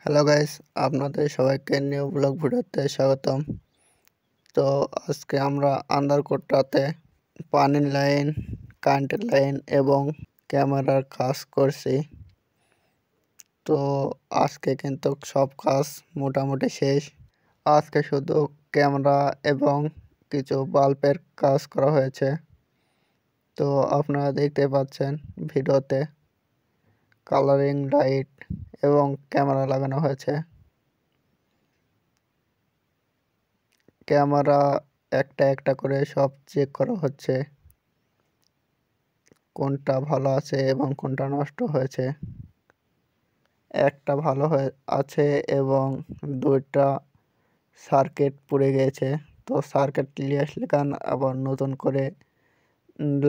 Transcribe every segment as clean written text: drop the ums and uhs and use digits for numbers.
Hello guys, আপনাদের সবাইকে new blog ভিডিওতে স্বাগতম। তো আজকে আমরা আন্ডারকোটটাতে পানির লাইন, কারেন্টের লাইন এবং ক্যামেরার কাজ করছি। তো আজকে কিন্তু সব কাজ মোটামুটি শেষ। আজকে শুধু ক্যামেরা এবং কিছু বাল্বের কাজ করা হয়েছে। তো আপনারা দেখতে পাচ্ছেন ভিডিওতে কালারিং লাইট এবং ক্যামেরা লাগানো হয়েছে। ক্যামেরা একটা একটা করে সব চেক করা হচ্ছে, কোনটা ভালো আছে এবং কোনটা নষ্ট হয়েছে। একটা ভালো হয়ে আছে এবং দুইটা সার্কিট পুড়ে গিয়েছে। তো সার্কিট ক্লিয়ার লাগান আবার নতুন করে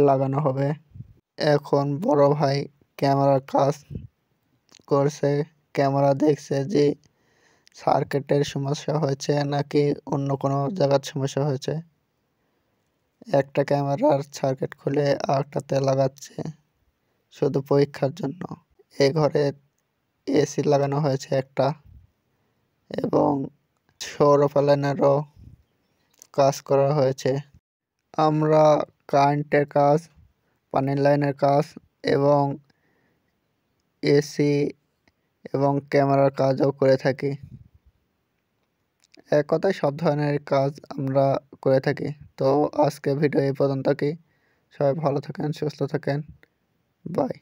লাগানো হবে। এখন বড় ভাই ক্যামেরার কাজ করছে, ক্যামেরা দেখছে যে সার্কিটের সমস্যা হয়েছে নাকি অন্য কোনো জায়গার সমস্যা হয়েছে। একটা ক্যামেরার সার্কিট খুলে আরেকটাতে লাগাচ্ছে শুধু পরীক্ষার জন্য। এ ঘরে এসি লাগানো হয়েছে একটা এবং সৌর প্যানেলেরও কাজ করা হয়েছে। আমরা কারেন্টের কাজ, পানির লাইনের কাজ এবং এসি এবং ক্যামেরার কাজও করে থাকি। এক কথায় সব ধরনের কাজ আমরা করে থাকি। তো আজকে ভিডিও এই পর্যন্তই। সবাই ভালো থাকেন, সুস্থ থাকেন। বাই।